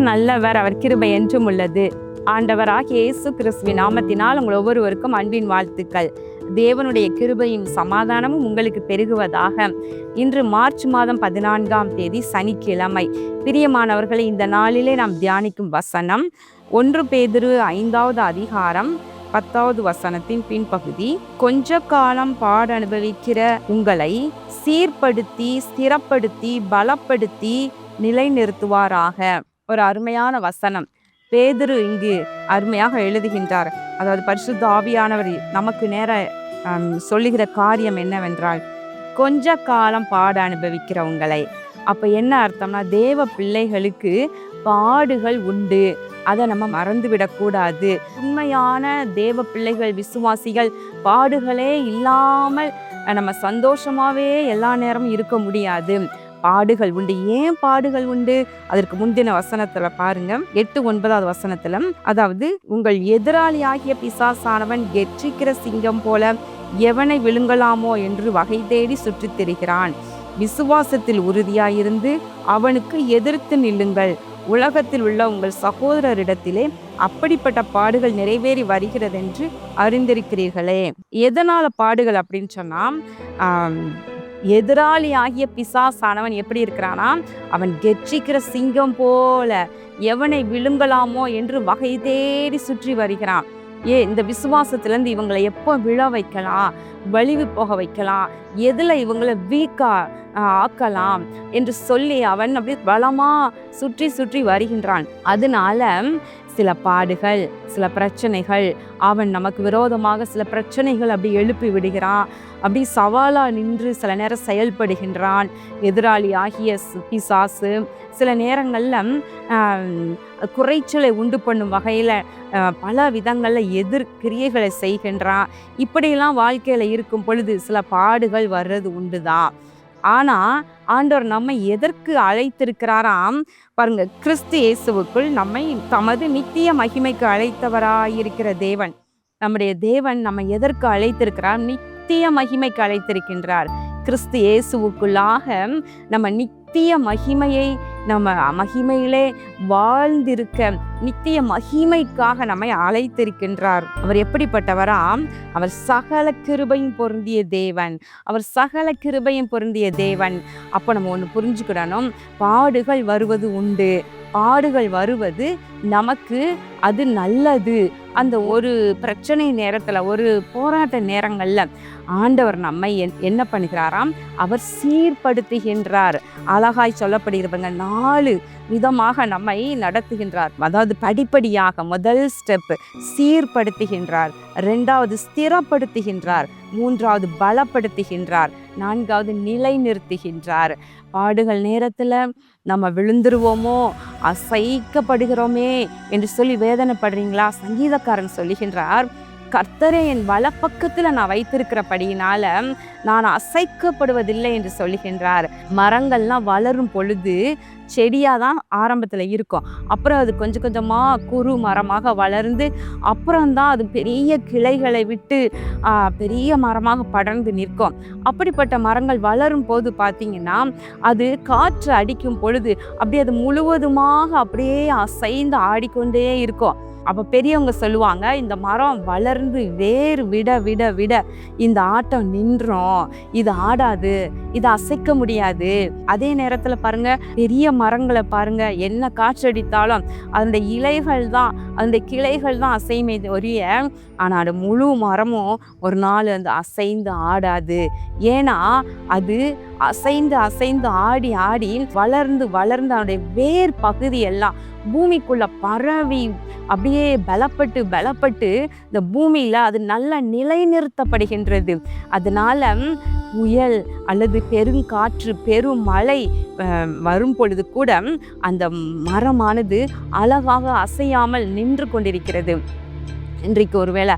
நல்லவர், அவர் கிருபை என்றும் உள்ளது. ஆண்டவராகிய இயேசு கிறிஸ்துவின் நாமத்தினால் உங்கள் ஒவ்வொருவருக்கும் அன்பின் வாழ்த்துக்கள். தேவனுடைய கிருபையும் சமாதானமும் உங்களுக்கு பெருகுவதாக. இன்று மார்ச் மாதம் 14ஆம் தேதி சனிக்கிழமை. பிரியமானவர்களை, இந்த நாளிலே நாம் தியானிக்கும் வசனம் 1 பேதுரு 5வது அதிகாரம் 10வது வசனத்தின் பின்பகுதி. கொஞ்ச காலம் பாட அனுபவிக்கிற உங்களை சீர்படுத்தி, ஸ்திரப்படுத்தி, பலப்படுத்தி நிலைநிறுத்துவாராக. ஒரு அருமையான வசனம். பேதுரு இங்கு அருமையாக எழுதுகின்றார். அதாவது பரிசுத்த ஆவியானவர் நமக்கு நேர சொல்லுகிற காரியம் என்னவென்றால், கொஞ்ச காலம் பாட அனுபவிக்கிறவங்களை. அப்போ என்ன அர்த்தம்னா, தேவ பிள்ளைகளுக்கு பாடுகள் உண்டு, அதை நம்ம மறந்துவிடக்கூடாது. உண்மையான தேவ பிள்ளைகள், விசுவாசிகள் பாடுகளே இல்லாமல் நம்ம சந்தோஷமாகவே எல்லா நேரமும் இருக்க முடியாது. பாடுகள் உண்டு. ஏன் பாடுகள் உண்டு? அதற்கு முந்தின வசனத்துல பாருங்க, 8-9வது வசனத்துல, அதாவது உங்கள் எதிராளியாகிய பிசாசானவன் கெர்ச்சிக்கிற சிங்கம் போல எவனை விழுங்கலாமோ என்று வகை தேடி சுற்றித் திரிகிறான். விசுவாசத்தில் உறுதியாயிருந்து அவனுக்கு எதிர்த்து நில்லுங்கள். உலகத்தில் உள்ள உங்கள் சகோதரரிடத்திலே அப்படிப்பட்ட பாடுகள் நிறைவேறி வருகிறதென்று அறிந்திருக்கிறீர்களே. எதனால பாடுகள் அப்படின்னு சொன்னா, எதிராளி ஆகிய பிசாசானவன் எப்படி இருக்கிறானா, அவன் கெர்ச்சிக்கிற சிங்கம் போல எவனை விழுங்கலாமோ என்று வகை தேடி சுற்றி வருகிறான். இந்த விசுவாசத்திலேருந்து இவங்களை எப்போ விழ வைக்கலாம், வலிவு போக வைக்கலாம், எதில் இவங்களை வீக்கா ஆக்கலாம் என்று சொல்லி அவன் அப்படி பலமா சுற்றி சுற்றி வருகின்றான். அதனால சில பாடுகள், சில பிரச்சனைகள், அவன் நமக்கு விரோதமாக சில பிரச்சனைகள் அப்படி எழுப்பி விடுகிறான். அப்படி சவாலாக நின்று சில நேரம் செயல்படுகின்றான். எதிராளி ஆகிய பிசாசு சில நேரங்களில் குறைச்சலை உண்டு பண்ணும் வகையில் பல விதங்களில் எதிர்கிரியைகளை செய்கின்றான். இப்படியெல்லாம் வாழ்க்கையில் இருக்கும் பொழுது சில பாடுகள் வர்றது உண்டுதான். ஆனால் ஆண்டவர் நம்மை எதற்கு அழைத்திருக்கிறாராம் பாருங்க. கிறிஸ்து இயேசுவுக்குள் நம்மை தமது நித்திய மகிமைக்கு அழைத்தவராயிருக்கிற தேவன், நம்முடைய தேவன் நம்ம எதற்கு அழைத்திருக்கிறார்? நித்திய மகிமைக்கு அழைத்திருக்கின்றார். கிறிஸ்து இயேசுவுக்குள்ளாக நம்ம நித்திய மகிமையை, நம்ம மகிமையிலே வாழ்ந்திருக்க நித்திய மகிமைக்காக நம்மை அழைத்திருக்கின்றார். அவர் எப்படிப்பட்டவராம்? அவர் சகல கிருபையும் பொருந்திய தேவன். அவர் சகல கிருபையும் பொருந்திய தேவன். அப்போ நம்ம ஒன்று புரிஞ்சுக்கிடணும், பாடுகள் வருவது உண்டு. பாடுகள் வருவது நமக்கு அது நல்லது. அந்த ஒரு பிரச்சனை நேரத்தில், ஒரு போராட்ட நேரங்களில் ஆண்டவர் நம்மை என்ன பண்ணுகிறாராம்? அவர் சீர்படுத்துகின்றார். அழகாய் சொல்லப்படுகிறவங்க 4 விதமாக நம்மை நடத்துகின்றார். அதாவது படிப்படியாக, முதல் ஸ்டெப் சீர்படுத்துகின்றார், 2வது ஸ்திரப்படுத்துகின்றார், 3வது பலப்படுத்துகின்றார், 4வது நிலைநிறுத்துகின்றார். பாடுகள் நேரத்தில் நம்ம விழுந்துருவோமோ, அசைக்கப்படுகிறோமே என்று சொல்லி வேதனைப்படுறீங்களா? சங்கீதக்காரன் சொல்லுகின்றார், கர்த்தரே என் வலப்பக்கத்தில் நான் வைத்திருக்கிறபடியினால நான் அசைக்கப்படுவதில்லை என்று சொல்லுகின்றார். மரங்கள்லாம் வளரும் பொழுது செடியாக தான் ஆரம்பத்தில் இருக்கும். அப்புறம் அது கொஞ்சம் கொஞ்சமாக குறு மரமாக வளர்ந்து அப்புறம்தான் அது பெரிய கிளைகளை விட்டு பெரிய மரமாக படர்ந்து நிற்கும். அப்படிப்பட்ட மரங்கள் வளரும் போது பார்த்திங்கன்னா, அது காற்று அடிக்கும் பொழுது அப்படியே அது முழுவதுமாக அப்படியே அசைந்து ஆடிக்கொண்டே இருக்கும். அப்போ பெரியவங்க சொல்லுவாங்க, இந்த மரம் வளர்ந்து வேறு விட விட விட இந்த ஆட்டம் நின்றோம், இது ஆடாது, இது அசைக்க முடியாது. அதே நேரத்தில் பாருங்க, பெரிய மரங்களை பாருங்க, என்ன காற்றடித்தாலும் அந்த இலைகள் தான், அந்த கிளைகள் தான் அசைமை ஒழிய, ஆனால் அது முழு மரமும் ஒரு நாள் அந்த அசைந்து ஆடாது. ஏன்னா அது அசைந்து அசைந்து ஆடி ஆடி வளர்ந்து வளர்ந்து அதனுடைய வேர் பகுதி எல்லாம் பூமிக்குள்ள பரவி அப்படியே பலப்பட்டு பலப்பட்டு இந்த பூமியில அது நல்லா நிலைநிறுத்தப்படுகின்றது. அதனால புயல் அல்லது பெருங்காற்று, பெரும் மழை வரும் பொழுது கூட அந்த மரமானது அழகாக அசையாமல் நின்று கொண்டிருக்கிறது. இன்றைக்கு ஒருவேளை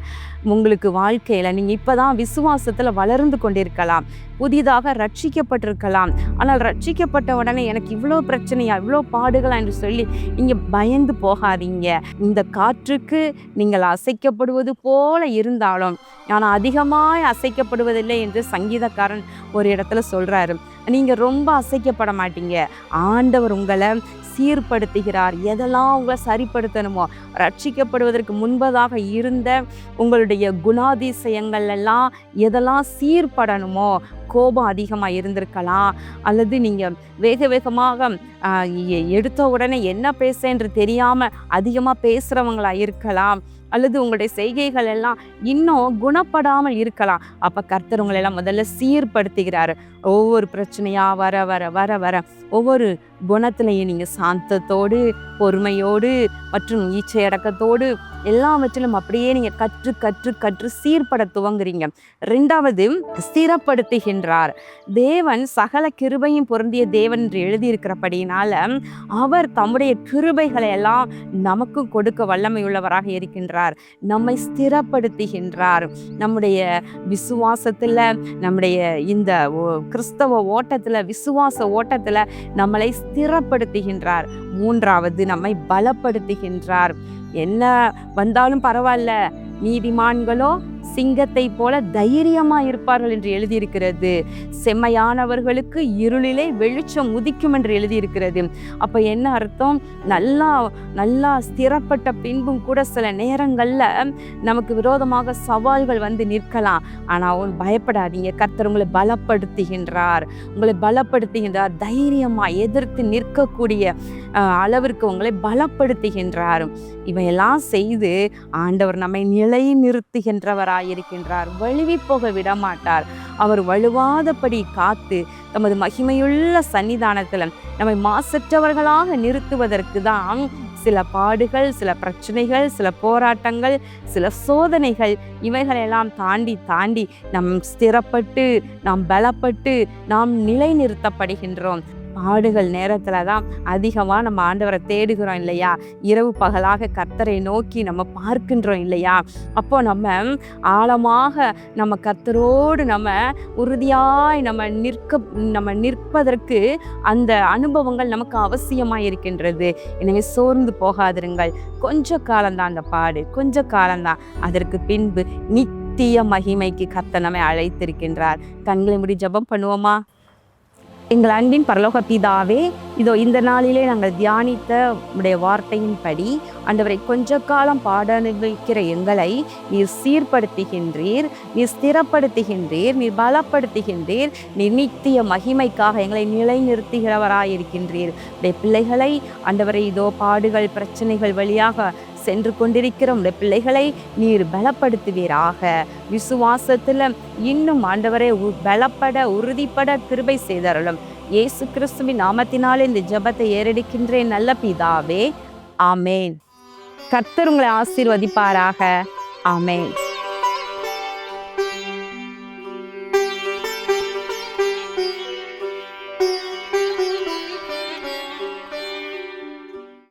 உங்களுக்கு வாழ்க்கையில் நீங்கள் இப்போ தான் விசுவாசத்தில் வளர்ந்து கொண்டிருக்கலாம், புதிதாக ரட்சிக்கப்பட்டிருக்கலாம். ஆனால் ரட்சிக்கப்பட்ட உடனே எனக்கு இவ்வளோ பிரச்சனையா, இவ்வளோ பாடுகளா என்று சொல்லி நீங்கள் பயந்து போகாதீங்க. இந்த காற்றுக்கு நீங்கள் அசைக்கப்படுவது போல இருந்தாலும் ஆனால் அதிகமாக அசைக்கப்படுவதில்லை என்று சங்கீதக்காரன் ஒரு இடத்துல சொல்கிறாரு. நீங்கள் ரொம்ப அசைக்கப்பட மாட்டீங்க. ஆண்டவர் உங்களை சீர்படுத்துகிறார். எதெல்லாம் உங்களை சரிப்படுத்தணுமோ, ரட்சிக்கப்படுவதற்கு முன்பதாக இருந்த உங்களுடைய குணாதிசயங்கள் எல்லாம் எதெல்லாம் சீர்படணுமோ, கோபம் அதிகமாக இருந்திருக்கலாம், அல்லது நீங்கள் வேக வேகமாக எடுத்த உடனே என்ன பேச என்று தெரியாமல் அதிகமாக பேசுகிறவங்களா இருக்கலாம், அல்லது உங்களுடைய செய்கைகள் எல்லாம் இன்னும் குணப்படாமல் இருக்கலாம். அப்போ கர்த்தர் உங்களை எல்லாம் முதல்ல சீர்படுத்துகிறாரு. ஒவ்வொரு பிரச்சனையாக வர வர வர வர ஒவ்வொரு குணத்திலையும் நீங்கள் சாந்தத்தோடு, பொறுமையோடு மற்றும் ஈச்சையடக்கத்தோடு எல்லாவற்றிலும் அப்படியே நீங்கள் கற்று கற்று கற்று சீர்பட துவங்குறீங்க. 2வது, ஸ்திரப்படுத்துகின்றார். தேவன் சகல கிருபையும் பொருந்திய தேவன் என்று எழுதியிருக்கிறபடினால அவர் தம்முடைய கிருபைகளை எல்லாம் நமக்கும் கொடுக்க வல்லமை உள்ளவராக இருக்கின்றார். நம்மை ஸ்திரப்படுத்துகின்றார். நம்முடைய விசுவாசத்தில், நம்முடைய இந்த கிறிஸ்தவ ஓட்டத்தில், விசுவாச ஓட்டத்தில் நம்மளை ஸ்திரப்படுத்துகின்றார். 3வது, நம்மை பலப்படுத்துகின்றார். என்ன வந்தாலும் பரவாயில்ல, நீதிமான்களோ சிங்கத்தை போல தைரியமா இருப்பார்கள் என்று எழுதியிருக்கிறது. செம்மையானவர்களுக்கு இருளிலே வெளிச்சம் உதிக்கும் என்று எழுதியிருக்கிறது. அப்ப என்ன அர்த்தம்? நல்லா ஸ்திரப்பட்ட பின்பும் கூட சில நேரங்கள்ல நமக்கு விரோதமாக சவால்கள் வந்து நிற்கலாம். ஆனா பயப்படாதீங்க, கர்த்தர் உங்களை பலப்படுத்துகின்றார். உங்களை பலப்படுத்துகின்றார். தைரியமா எதிர்த்து நிற்கக்கூடிய அளவிற்கு உங்களை பலப்படுத்துகின்றார். இவையெல்லாம் செய்து ஆண்டவர் நம்மை நிலை நிறுத்துகின்றவராயிருக்கின்றார். வழுவி போக விடமாட்டார். அவர் வழுவாதபடி காத்து தமது மகிமையுள்ள சன்னிதானத்தில் நம்மை மாசற்றவர்களாக நிறுத்துவதற்கு தான் சில பாடுகள், சில பிரச்சனைகள், சில போராட்டங்கள், சில சோதனைகள், இவைகளெல்லாம் தாண்டி நாம் ஸ்திரப்பட்டு, நாம் பலப்பட்டு, நாம் நிலை நிறுத்தப்படுகின்றோம். பாடுகள் நேரத்தில் தான் அதிகமாக நம்ம ஆண்டவரை தேடுகிறோம் இல்லையா? இரவு பகலாக கர்த்தரை நோக்கி நம்ம பார்க்கின்றோம் இல்லையா? அப்போ நம்ம ஆழமாக நம்ம கர்த்தரோடு நம்ம உறுதியாய் நம்ம நிற்பதற்கு அந்த அனுபவங்கள் நமக்கு அவசியமாக இருக்கின்றது. எனவே சோர்ந்து போகாதிருங்கள். கொஞ்ச காலம்தான் அந்த பாடு, கொஞ்ச காலம்தான். அதற்கு பின்பு நித்திய மகிமைக்கு கர்த்தர் நம்மை அழைத்திருக்கின்றார். கண்களை மூடி ஜெபம் பண்ணுவோமா? எங்கள் அன்பின் பரலோக பிதாவே, இதோ இந்த நாளிலே நாங்கள் தியானித்த உடைய வார்த்தையின்படி ஆண்டவரை கொஞ்ச காலம் பாட அனுபவிக்கிற எங்களை நீர் சீர்படுத்துகின்றீர், நீர் ஸ்திரப்படுத்துகின்றீர், நீர் பலப்படுத்துகின்றீர், நீர் நித்திய மகிமைக்காக எங்களை நிலை நிறுத்துகிறவராயிருக்கின்றீர். உடைய பிள்ளைகளை ஆண்டவரை இதோ பாடுகள், பிரச்சனைகள் வழியாக சென்று கொண்டிருக்கிற உடைய பிள்ளைகளை நீர் பலப்படுத்துவீராக. விசுவாசத்தில் இன்னும் ஆண்டவரை பலப்பட, உறுதிப்பட கிருபை செய்தருளும். இயேசு கிறிஸ்துவின் நாமத்தினாலே இந்த ஜெபத்தை ஏறெடுக்கின்றேன் நல்ல பிதாவே. ஆமேன். கர்த்தர் உங்களை ஆசீர்வதிப்பாராக. ஆமேன்.